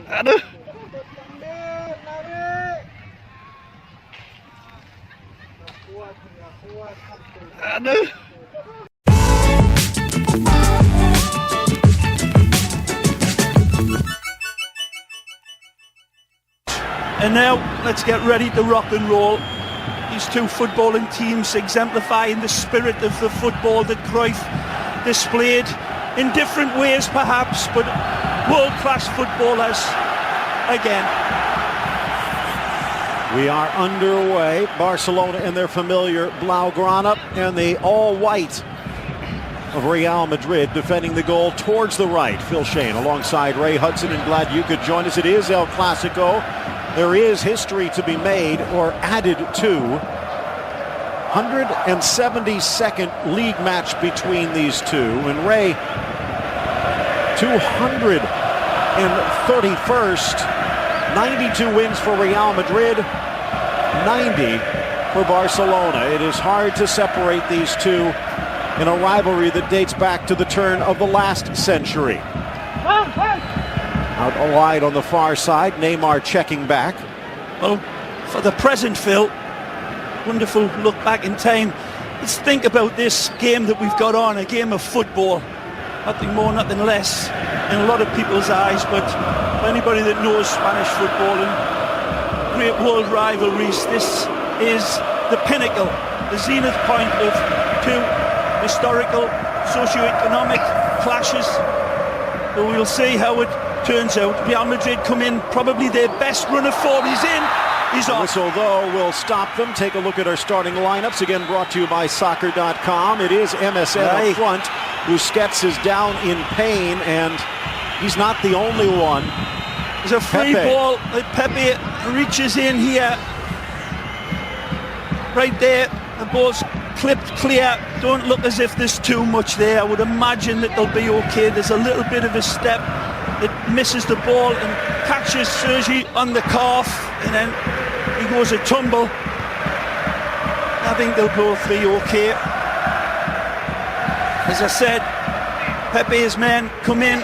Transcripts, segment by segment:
Aduh. Aduh. And now let's get ready to rock and roll. These two footballing teams exemplifying the spirit of the football that Cruyff displayed in different ways perhaps, but world-class footballers again. We are underway. Barcelona in their familiar Blaugrana and the all-white of Real Madrid defending the goal towards the right. Phil Shane alongside Ray Hudson, and glad you could join us. It is El Clasico. There is history to be made or added to. 172nd league match between these two. And Ray, 231st. 92 wins for Real Madrid, 90 for Barcelona. It is hard to separate these two in a rivalry that dates back to the turn of the last century. Out wide on the far side, Neymar checking back. Well, for the present, Phil, wonderful look back in time. Let's think about this game that we've got on, a game of football. Nothing more, nothing less in a lot of people's eyes, but for anybody that knows Spanish football and great world rivalries, this is the pinnacle, the zenith point of two historical, socio-economic clashes. But we'll see how it turns out. Real Madrid come in, probably their best run of form. He's in, he's off. Whistle, though, will stop them. Take a look at our starting lineups. Again, brought to you by Soccer.com. It is MSN up front. Busquets is down in pain, and he's not the only one. There's a free ball that Pepe reaches in here. Right there, the ball's clipped clear. Don't look as if there's too much there. I would imagine that they'll be okay. There's a little bit of a step that misses the ball and catches Sergi on the calf, and then he goes a tumble. I think they'll both be okay. As I said, Pepe's men come in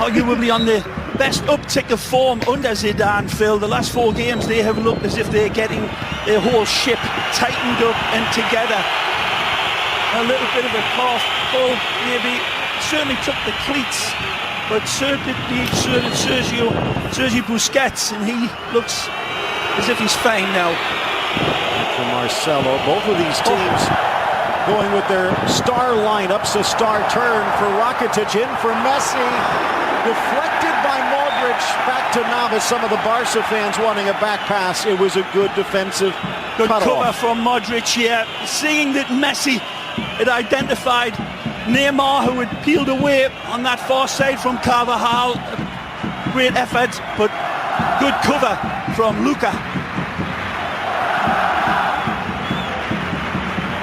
arguably on the best uptick of form under Zidane, Phil. The last 4 games they have looked as if they're getting their whole ship tightened up and together. A little bit of a calf pull maybe, certainly took the cleats, but certainly Sergi Busquets, and he looks as if he's fine now. For Marcelo, both of these teams going with their star lineups. A star turn for Rakitic, in for Messi. Deflected by Modric. Back to Navas. Some of the Barca fans wanting a back pass. It was a good defensive cover from Modric here. Seeing that Messi had identified Neymar, who had peeled away on that far side from Carvajal. Great effort, but good cover from Luka.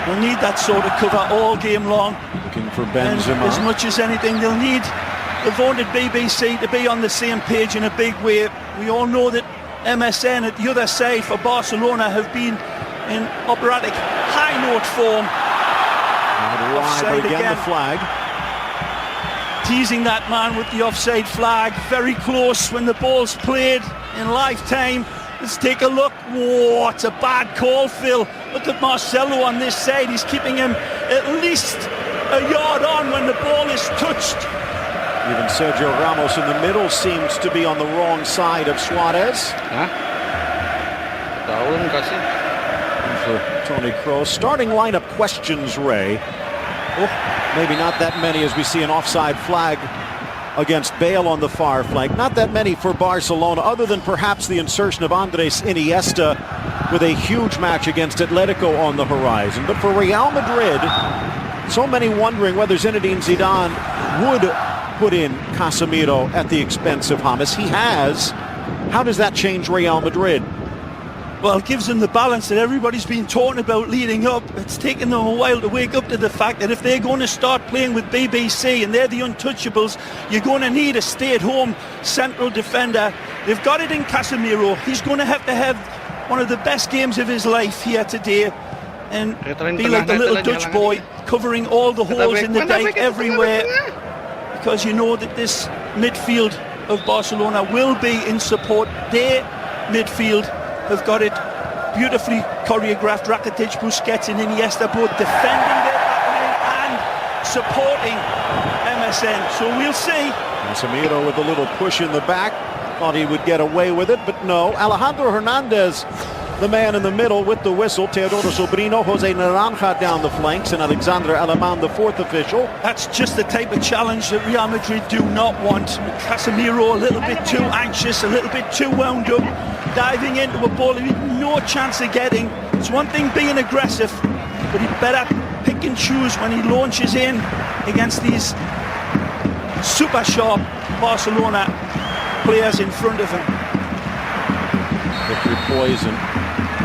They'll need that sort of cover all game long. Looking for Benzema. And as much as anything, they'll need the vaunted BBC to be on the same page in a big way. We all know that MSN at the other side for Barcelona have been in operatic high note form. Offside again, the flag. Teasing that man with the offside flag. Very close when the ball's played in lifetime. Let's take a look. Whoa, it's a bad call, Phil. Look at Marcelo on this side. He's keeping him at least a yard on when the ball is touched. Even Sergio Ramos in the middle seems to be on the wrong side of Suarez. For Toni Kroos. Starting lineup questions, Ray. Oh, maybe not that many as we see an offside flag against Bale on the far flank. Not that many for Barcelona, other than perhaps the insertion of Andres Iniesta with a huge match against Atletico on the horizon. But for Real Madrid, so many wondering whether Zinedine Zidane would put in Casemiro at the expense of James. He has. How does that change Real Madrid? Well, it gives them the balance that everybody's been talking about leading up. It's taken them a while to wake up to the fact that if they're going to start playing with BBC and they're the untouchables, you're going to need a stay-at-home central defender. They've got it in Casemiro. He's going to have one of the best games of his life here today and be like the little Dutch boy, covering all the holes in the dike everywhere. because you know that this midfield of Barcelona will be in support. Their midfield have got it beautifully choreographed. Rakitic, Busquets and Iniesta both defending their back line and supporting MSN. So we'll see. Casemiro with a little push in the back. Thought he would get away with it, but no. Alejandro Hernandez, the man in the middle with the whistle. Teodoro Sobrino, Jose Naranja down the flanks, and Alexander Alemán, the fourth official. That's just the type of challenge that Real Madrid do not want. Casemiro a little bit too anxious, a little bit too wound up, diving into a ball he had no chance of getting. It's one thing being aggressive, but he better pick and choose when he launches in against these super sharp Barcelona players in front of him. Victor Poison.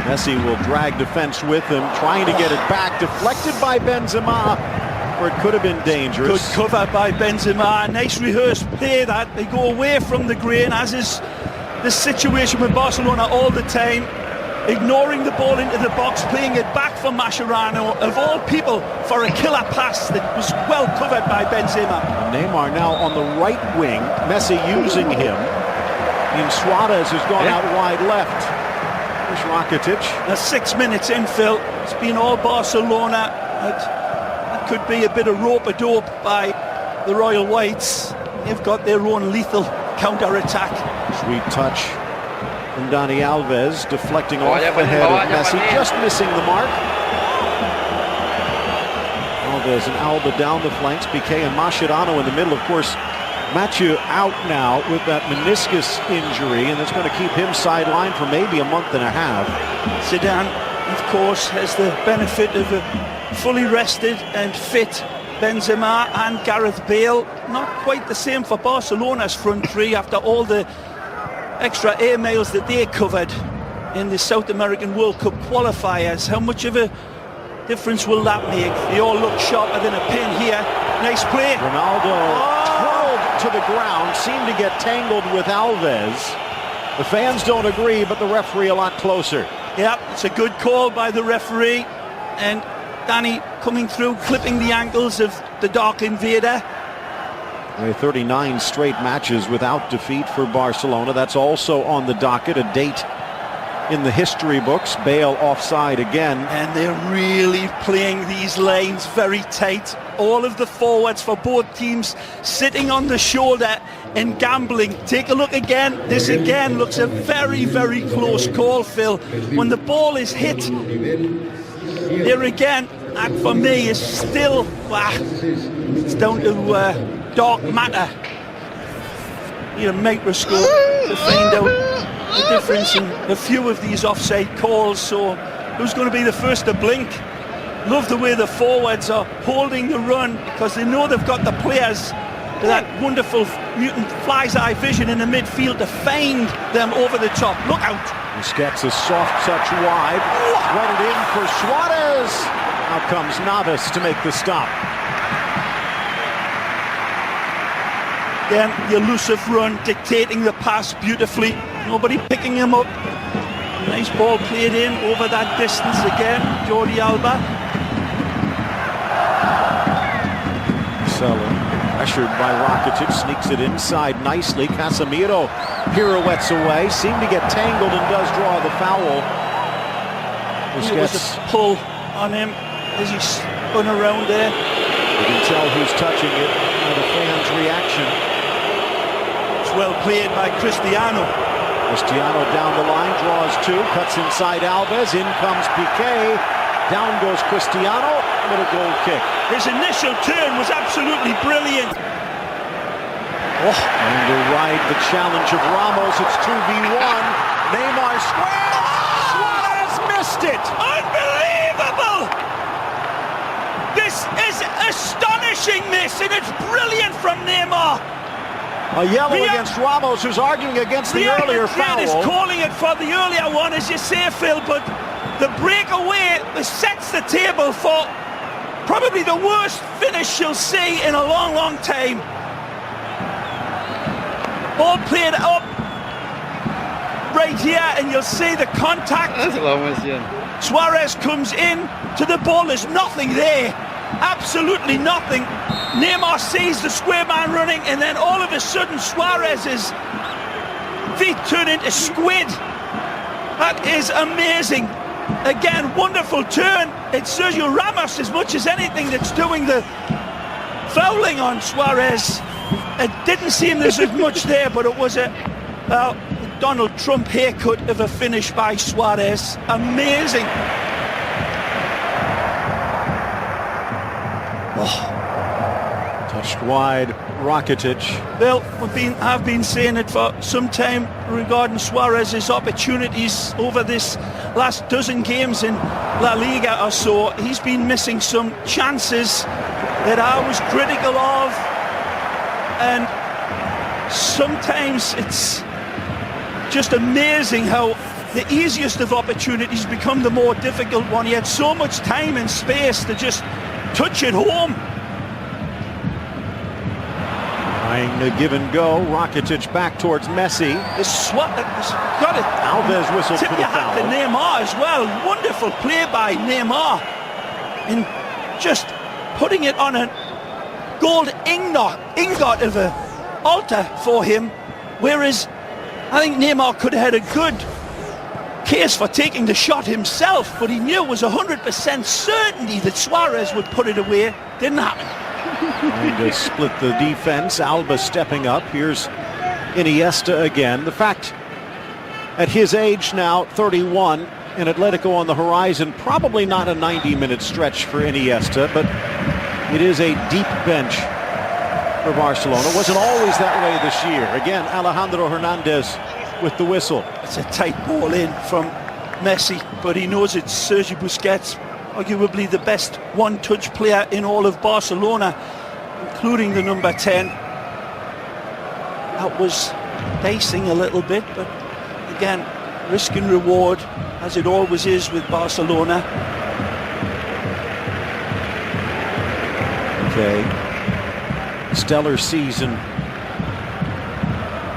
Messi will drag defense with him, trying to get it back. Deflected by Benzema, where it could have been dangerous. Good cover by Benzema. Nice rehearsed play that. They go away from the grain, as is the situation with Barcelona all the time. Ignoring the ball into the box, playing it back for Mascherano, of all people, for a killer pass that was well covered by Benzema. Neymar now on the right wing. Messi using him. And Suarez has gone out wide left. There's Rakitic. Now 6 minutes in, Phil. It's been all Barcelona. That could be a bit of rope-a-dope by the Royal Whites. They've got their own lethal counter-attack. Sweet touch from Dani Alves, deflecting off the head of Messi, just missing the mark. Alves and Alba down the flanks, Piqué and Mascherano in the middle. Of course, Mathieu out now with that meniscus injury, and it's going to keep him sidelined for maybe a month and a half. Zidane, of course, has the benefit of a fully rested and fit Benzema and Gareth Bale. Not quite the same for Barcelona's front three after all the extra air miles that they covered in the South American World Cup qualifiers. How much of a difference will that make? They all look sharper than a pin here. Nice play. Ronaldo twirled to the ground, seemed to get tangled with Alves. The fans don't agree, but the referee a lot closer. Yeah, it's a good call by the referee. And Danny coming through, clipping the ankles of the Dark Invader. 39 straight matches without defeat for Barcelona. That's also on the docket, a date in the history books. Bale offside again. And they're really playing these lanes very tight. All of the forwards for both teams sitting on the shoulder and gambling. Take a look again. This again looks a very, very close call, Phil. When the ball is hit, there again, that for me is still, it's down to dark matter. Need a microscope to find out the difference in a few of these offside calls. So who's going to be the first to blink? Love the way the forwards are holding the run, because they know they've got the players with that wonderful mutant fly's eye vision in the midfield to find them over the top. Look out. Busquets a soft touch wide. Run it in for Suarez. Now comes Navas to make the stop. Again, the elusive run, dictating the pass beautifully. Nobody picking him up. Nice ball played in over that distance again. Jordi Alba. Marcelo, pressured by Rakitic, sneaks it inside nicely. Casemiro pirouettes away, seemed to get tangled and does draw the foul. There was a pull on him as he spun around there. You can tell who's touching it by the fans' reaction. It's well played by Cristiano. Cristiano down the line, draws two, cuts inside Alves, in comes Piqué, down goes Cristiano, with a goal kick. His initial turn was absolutely brilliant. And to ride the challenge of Ramos, it's 2v1. Neymar squares, Suarez missed it. Unbelievable! This is astonishing, and it's brilliant from Neymar. A yellow against Ramos, who's arguing against the earlier foul. Is calling it for the earlier one, as you say, Phil, but the breakaway sets the table for probably the worst finish you'll see in a long, long time. Ball played up right here, and you'll see the contact. Suarez comes in to the ball, there's nothing there. absolutely nothing. Neymar sees the square man running, and then all of a sudden Suarez's feet turn into squid. That is amazing. Again, wonderful turn. It's Sergio Ramos as much as anything that's doing the fouling on Suarez. It didn't seem there's as much there, but it was a Donald Trump haircut of a finish by Suarez. Amazing. Oh. Touched wide, Rakitic. Well, I've been saying it for some time regarding Suarez's opportunities over this last dozen games in La Liga or so. He's been missing some chances that I was critical of, and sometimes it's just amazing how the easiest of opportunities become the more difficult one. He had so much time and space to just touch it home. Trying to give and go. Rakitic back towards Messi. Got it. Alves whistled for the foul. To Neymar as well. Wonderful play by Neymar in just putting it on a gold ingot of an altar for him. Whereas I think Neymar could have had a good case for taking the shot himself, but he knew it was 100% certainty that Suarez would put it away. Didn't happen. Trying to split the defense. Alba stepping up. Here's Iniesta again. The fact, at his age now, 31, and Atletico on the horizon, probably not a 90-minute stretch for Iniesta, but it is a deep bench for Barcelona. It wasn't always that way this year. Again, Alejandro Hernandez with the whistle. It's a tight ball in from Messi, but he knows it's Sergio Busquets, arguably the best one-touch player in all of Barcelona, including the number 10. That was dicing a little bit, but again, risk and reward, as it always is with Barcelona. Okay. Stellar season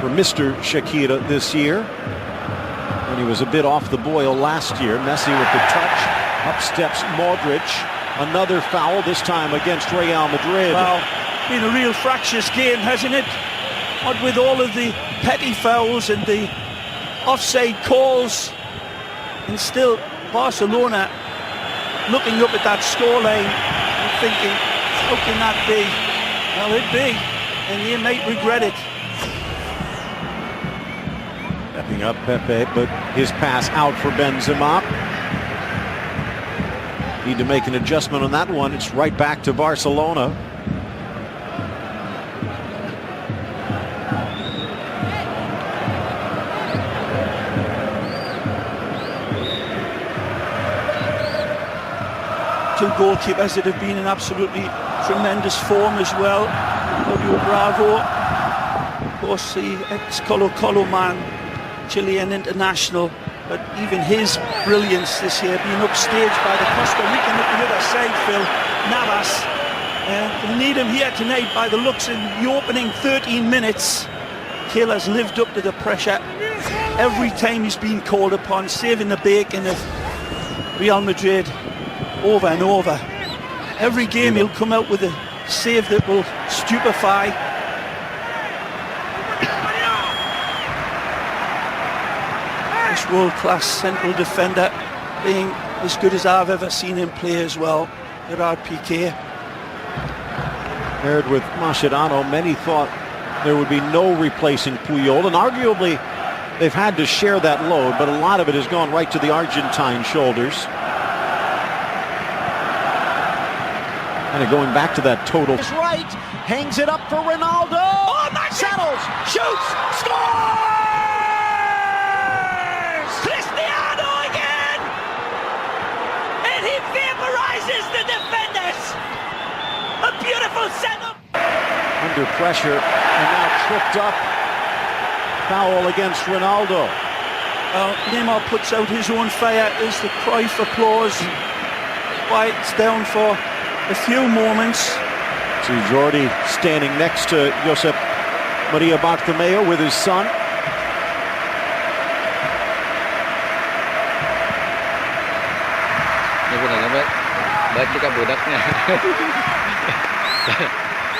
for Mr. Shakira this year. And he was a bit off the boil last year. Messi with the touch. Up steps Modric. Another foul, this time against Real Madrid. Well, been a real fractious game, hasn't it? What with all of the petty fouls and the offside calls. And still Barcelona looking up at that scoreline and thinking, how can that be? Well, it be, and they might regret it. Stepping up Pepe, but his pass out for Benzema. Need to make an adjustment on that one. It's right back to Barcelona. Two goalkeepers that have been in absolutely tremendous form as well. Claudio Bravo, of course, the ex-Colo-Colo man, Chilean international, but even his brilliance this year being upstaged by the Costa Rican at the other side, Phil Navas. We need him here tonight by the looks in the opening 13 minutes. Kiel has lived up to the pressure every time he's been called upon, saving the bacon of Real Madrid over and over. Every game he'll come out with a save that will stupefy. This world-class central defender being as good as I've ever seen him play as well. Gerard Piqué. Paired with Mascherano, many thought there would be no replacing Puyol, and arguably they've had to share that load, but a lot of it has gone right to the Argentine shoulders. Kind of going back to that total. Is right, hangs it up for Ronaldo. Oh, settles, shoots, scores! Cristiano again! And he vaporizes the defenders! A beautiful setup! Under pressure, and now tripped up. Foul against Ronaldo. Neymar puts out his own fire as the cry for applause quiets down for a few moments. See Jordi standing next to Josep Maria Bartomeu with his son. Balik juga budaknya.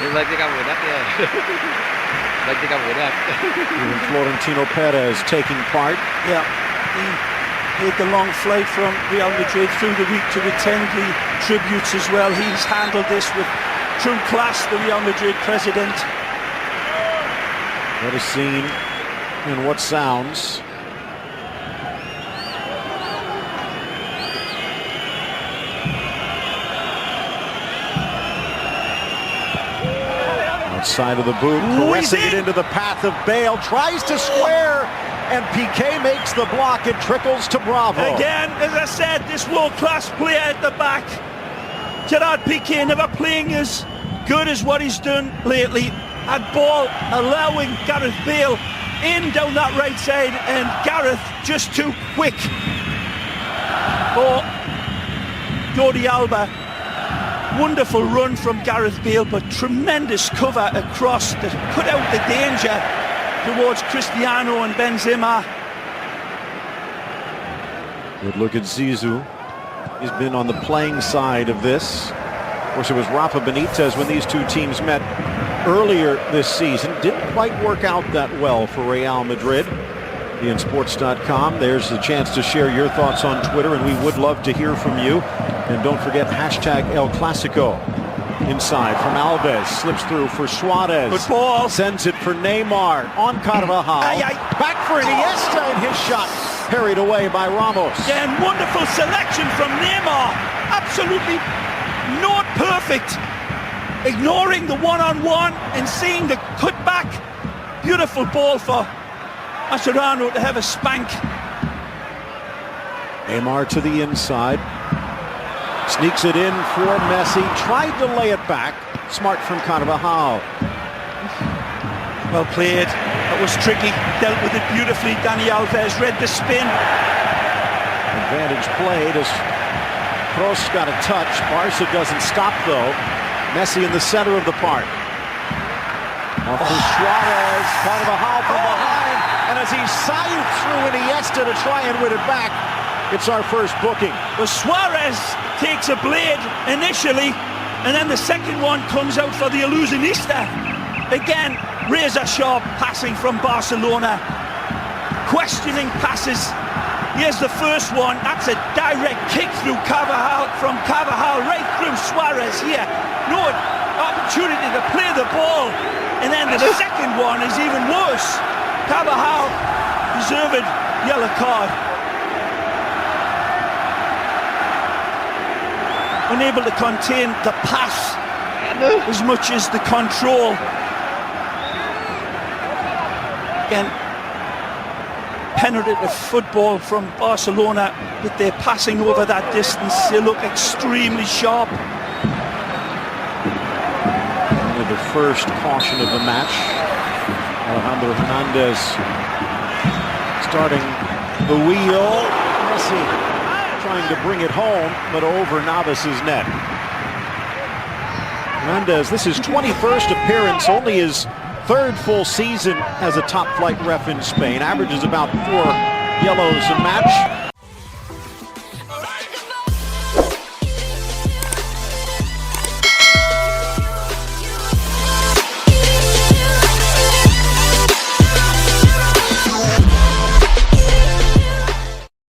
Ini balik juga budaknya. Balik juga budak. Even Florentino Perez taking part. Yeah, he had the long flight from Real Madrid through the week to attend the tributes as well. He's handled this with true class, the Real Madrid president. What a scene and what sounds. Outside of the boot, caressing it into the path of Bale, tries to square, and Piqué makes the block. It trickles to Bravo. Again, as I said, this world-class player at the back. Gerard Piqué never playing as good as what he's done lately. At ball, allowing Gareth Bale in down that right side, and Gareth just too quick for Jordi Alba. Wonderful run from Gareth Bale, but tremendous cover across to cut out the danger towards Cristiano and Benzema. Good look at Zizou. He's been on the playing side of this. Of course, it was Rafa Benitez when these two teams met earlier this season. Didn't quite work out that well for Real Madrid. BeInSports.com. There's a chance to share your thoughts on Twitter, and we would love to hear from you. And don't forget hashtag El Clasico. Inside from Alves, slips through for Suarez. Good ball. Sends it for Neymar on Carvajal. Back for Iniesta, and his shot parried away by Ramos. Again, wonderful selection from Neymar. Absolutely not perfect. Ignoring the one-on-one and seeing the cutback. Beautiful ball for Mascherano to have a spank. Neymar to the inside. Sneaks it in for Messi. Tried to lay it back. Smart from Carvajal. Well played. That was tricky. Dealt with it beautifully. Dani Alves read the spin. Advantage played as Kroos got a touch. Barca doesn't stop though. Messi in the center of the park. Off to Suarez. Carvajal from behind. And as he scythed through Iniesta to try and win it back, it's our first booking. Well, Suarez takes a blade initially, and then the second one comes out for the illusionista. Again, razor sharp passing from Barcelona. Questioning passes. Here's the first one. That's a direct kick through Carvajal, from Carvajal right through Suarez here. No opportunity to play the ball. And then the second one is even worse. Carvajal, deserved yellow card. Unable to contain the pass as much as the control. Again, penetrative football from Barcelona with their passing over that distance. They look extremely sharp. Only the first caution of the match. Alejandro Hernandez starting the wheel. Messi trying to bring it home, but over Navas's net. Hernandez, this is 21st appearance, only his third full season as a top flight ref in Spain. Averages about 4 yellows a match.